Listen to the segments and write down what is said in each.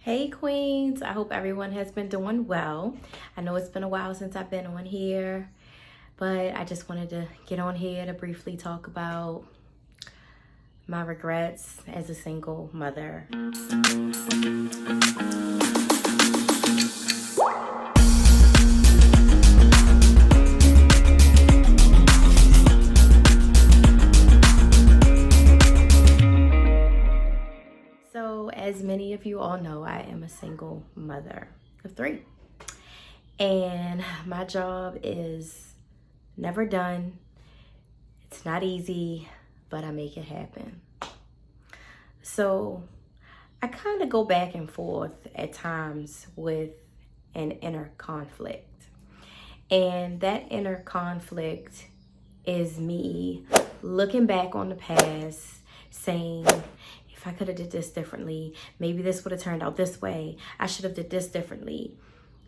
Hey Queens, I hope everyone has been doing well. I know it's been a while since I've been on here, but I just wanted to get on here to briefly talk about my regrets as a single mother. So, as many of you all know, I am a single mother of three. And my job is never done. It's not easy, but I make it happen. So I kind of go back and forth at times with an inner conflict. And that inner conflict is me looking back on the past, saying, if I could have did this differently, maybe this would have turned out this way. I should have did this differently.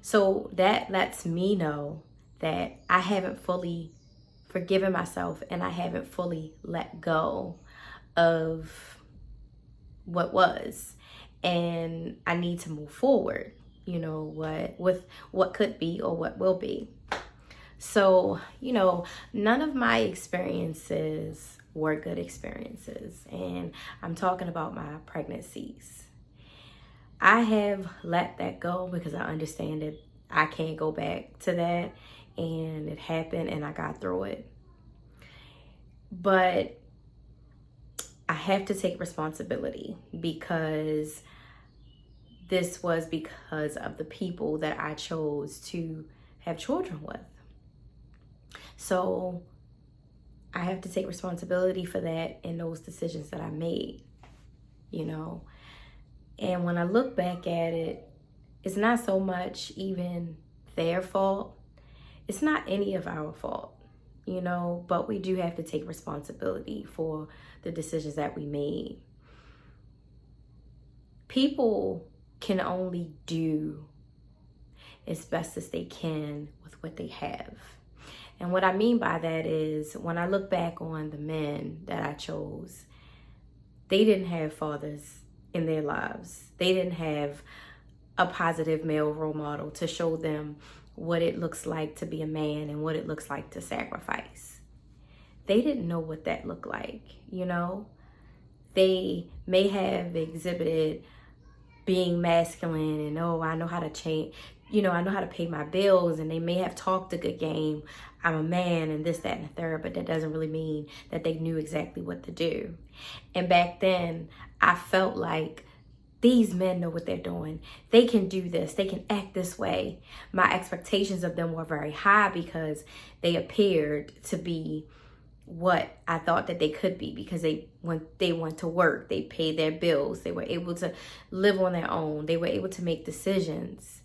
So that lets me know that I haven't fully forgiven myself and I haven't fully let go of what was. And I need to move forward, with what could be or what will be. So, none of my experiences were good experiences. And I'm talking about my pregnancies. I have let that go because I understand that I can't go back to that. And it happened and I got through it. But I have to take responsibility because this was because of the people that I chose to have children with. So I have to take responsibility for that and those decisions that I made, And when I look back at it, it's not so much even their fault. It's not any of our fault, but we do have to take responsibility for the decisions that we made. People can only do as best as they can with what they have. And what I mean by that is when I look back on the men that I chose, they didn't have fathers in their lives. They didn't have a positive male role model to show them what it looks like to be a man and what it looks like to sacrifice. They didn't know what that looked like, They may have exhibited being masculine and, I know how to change, I know how to pay my bills, and they may have talked a good game. I'm a man and this, that, and the third, but that doesn't really mean that they knew exactly what to do. And back then, I felt like these men know what they're doing. They can do this. They can act this way. My expectations of them were very high because they appeared to be what I thought that they could be, because when they went to work, they paid their bills. They were able to live on their own. They were able to make decisions,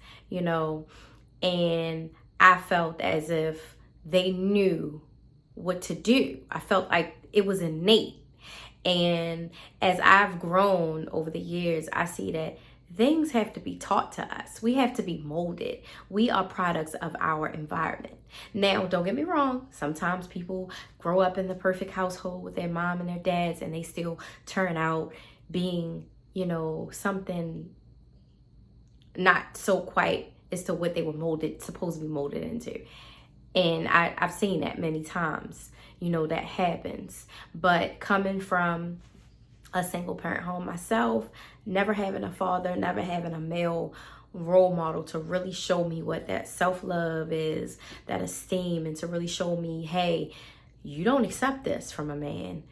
and I felt as if they knew what to do. I felt like it was innate. And as I've grown over the years, I see that things have to be taught to us. We have to be molded. We are products of our environment. Now, don't get me wrong. Sometimes people grow up in the perfect household with their mom and their dads, and they still turn out being, something not so quite as to what they were supposed to be molded into. And I've seen that many times, that happens. But coming from a single parent home myself, never having a father, never having a male role model to really show me what that self-love is, that esteem, and to really show me, hey, you don't accept this from a man.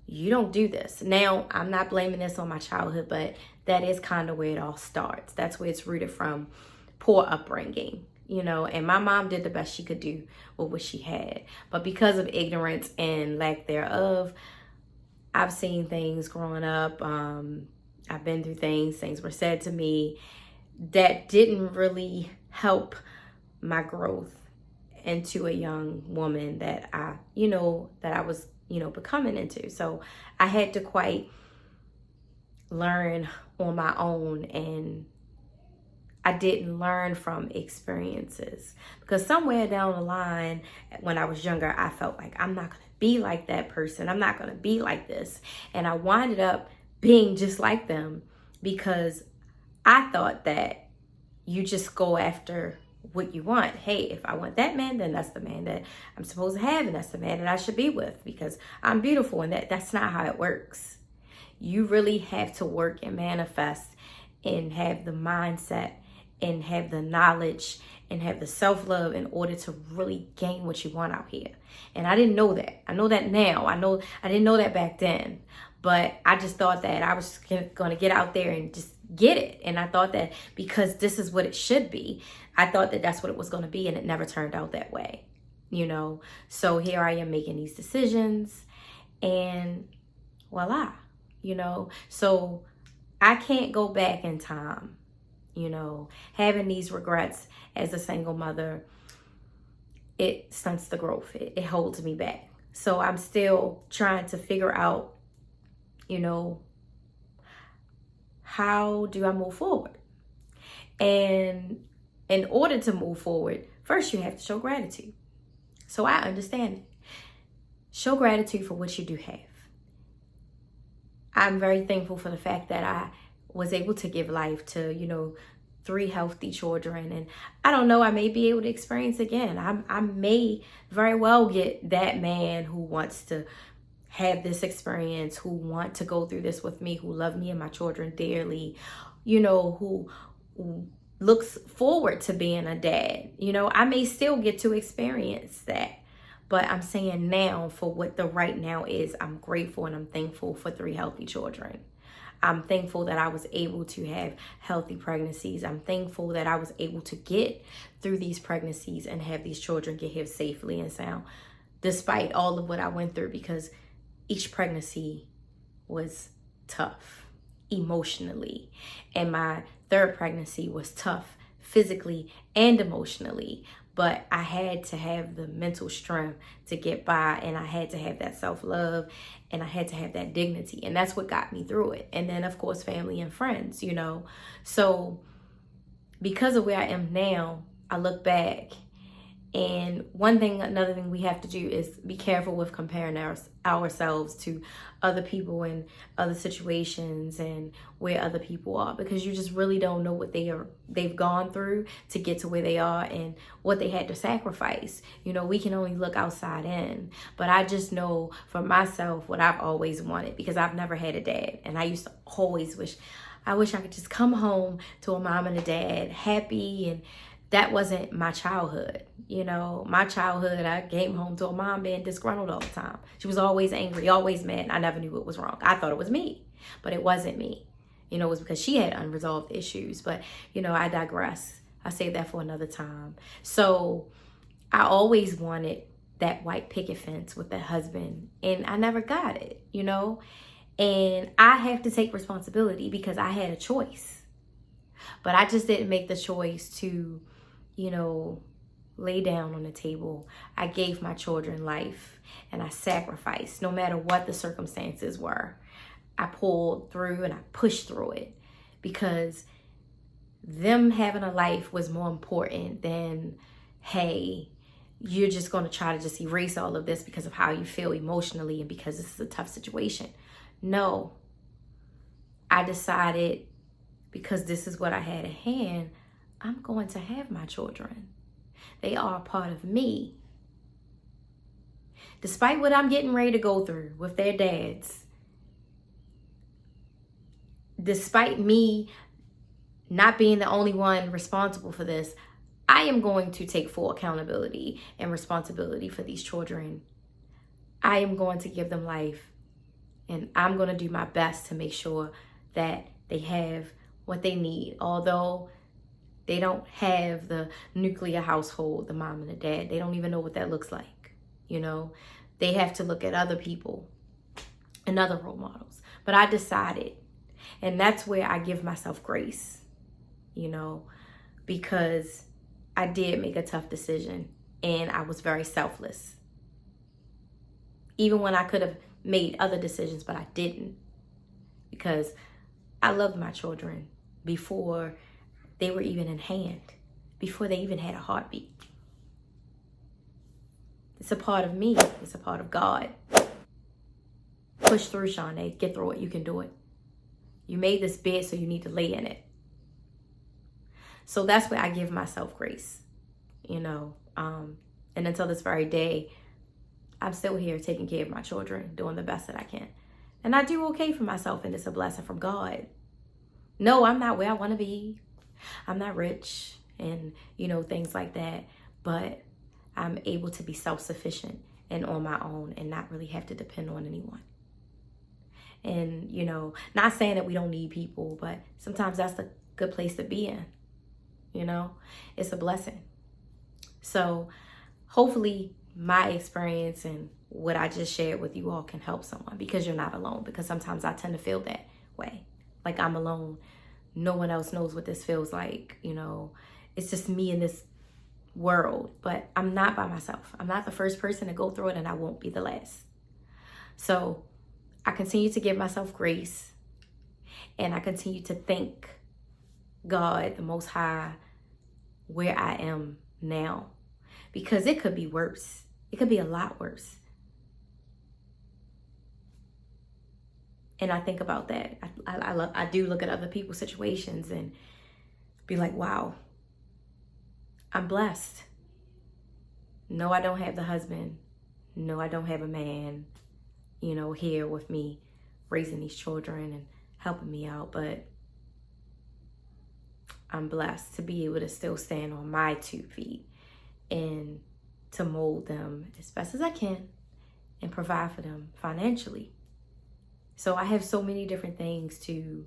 You don't do this. Now, I'm not blaming this on my childhood, but that is kind of where it all starts. That's where it's rooted from. Poor upbringing, and my mom did the best she could do with what she had. But because of ignorance and lack thereof, I've seen things growing up. I've been through things were said to me that didn't really help my growth into a young woman that I was, becoming into. So I had to quite learn on my own, and I didn't learn from experiences, because somewhere down the line when I was younger, I felt like I'm not going to be like that person. I'm not going to be like this. And I winded up being just like them because I thought that you just go after what you want. Hey, if I want that man, then that's the man that I'm supposed to have, and that's the man that I should be with because I'm beautiful. And that's not how it works. You really have to work and manifest and have the mindset and have the knowledge and have the self-love in order to really gain what you want out here. And I didn't know that. I know that now. I didn't know that back then. But I just thought that I was going to get out there and just get it. And I thought that because this is what it should be, I thought that that's what it was going to be. And it never turned out that way, you know. So here I am making these decisions and voila, you know. So I can't go back in time, you know. Having these regrets as a single mother, it stunts the growth. It holds me back. So I'm still trying to figure out, you know, how do I move forward? And in order to move forward, first you have to show gratitude. So I understand it. Show gratitude for what you do have. I'm very thankful for the fact that I was able to give life to, you know, 3 healthy children. And I don't know, I may be able to experience again. I may very well get that man who wants to have this experience, who want to go through this with me, who love me and my children dearly, you know, who looks forward to being a dad. You know, I may still get to experience that. But I'm saying now, for what the right now is, I'm grateful and I'm thankful for 3 healthy children. I'm thankful that I was able to have healthy pregnancies. I'm thankful that I was able to get through these pregnancies and have these children get here safely and sound, despite all of what I went through, because each pregnancy was tough emotionally. And my 3rd pregnancy was tough physically and emotionally. But I had to have the mental strength to get by, and I had to have that self-love, and I had to have that dignity. And that's what got me through it. And then, of course, family and friends, you know. So because of where I am now, I look back. And another thing we have to do is be careful with comparing ourselves to other people and other situations and where other people are, because you just really don't know what they've gone through to get to where they are and what they had to sacrifice. You know, we can only look outside in, but I just know for myself what I've always wanted, because I've never had a dad, and I used to always wish I could just come home to a mom and a dad happy, and that wasn't my childhood. You know, my childhood, I came home to a mom being disgruntled all the time. She was always angry, always mad. I never knew what was wrong. I thought it was me, but it wasn't me. You know, it was because she had unresolved issues. But, you know, I digress. I save that for another time. So I always wanted that white picket fence with that husband, and I never got it, you know. And I have to take responsibility because I had a choice. But I just didn't make the choice to, you know, lay down on the table. I gave my children life, and I sacrificed no matter what the circumstances were. I pulled through and I pushed through it, because them having a life was more important than, hey, you're just going to try to just erase all of this because of how you feel emotionally and because this is a tough situation. No, I decided, because this is what I had at hand, I'm going to have my children. They are a part of me. Despite what I'm getting ready to go through with their dads, despite me not being the only one responsible for this, I am going to take full accountability and responsibility for these children. I am going to give them life, and I'm going to do my best to make sure that they have what they need. Although they don't have the nuclear household, the mom and the dad. They don't even know what that looks like. You know, they have to look at other people and other role models. But I decided, and that's where I give myself grace, you know, because I did make a tough decision, and I was very selfless. Even when I could have made other decisions, but I didn't, because I loved my children before they were even in hand, before they even had a heartbeat. It's a part of me. It's a part of God. Push through, Shanae. Get through it. You can do it. You made this bed, so you need to lay in it. So that's where I give myself grace, you know. And until this very day, I'm still here taking care of my children, doing the best that I can. And I do okay for myself, and it's a blessing from God. No, I'm not where I want to be. I'm not rich and, you know, things like that. But I'm able to be self-sufficient and on my own and not really have to depend on anyone. And, you know, not saying that we don't need people, but sometimes that's a good place to be in. You know, it's a blessing. So hopefully my experience and what I just shared with you all can help someone, because you're not alone. Because sometimes I tend to feel that way, like I'm alone. No one else knows what this feels like. You know, it's just me in this world, but I'm not by myself. I'm not the first person to go through it, and I won't be the last. So I continue to give myself grace, and I continue to thank God, the Most High, where I am now, because it could be worse. It could be a lot worse. And I think about that. I do look at other people's situations and be like, wow, I'm blessed. No, I don't have the husband. No, I don't have a man, you know, here with me raising these children and helping me out. But I'm blessed to be able to still stand on my 2 feet and to mold them as best as I can and provide for them financially. So I have so many different things to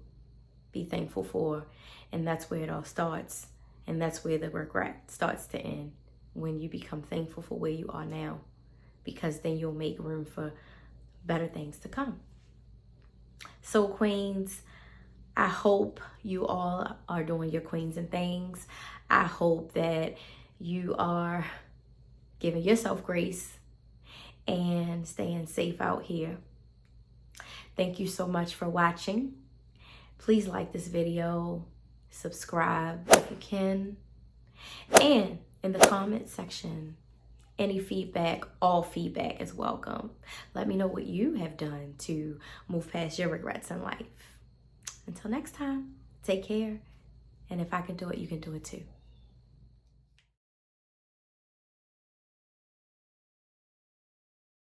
be thankful for. And that's where it all starts. And that's where the regret starts to end, when you become thankful for where you are now, because then you'll make room for better things to come. So queens, I hope you all are doing your queens and things. I hope that you are giving yourself grace and staying safe out here. Thank you so much for watching. Please like this video, subscribe if you can, and in the comment section, any feedback, all feedback is welcome. Let me know what you have done to move past your regrets in life. Until next time, take care. And if I can do it, you can do it too.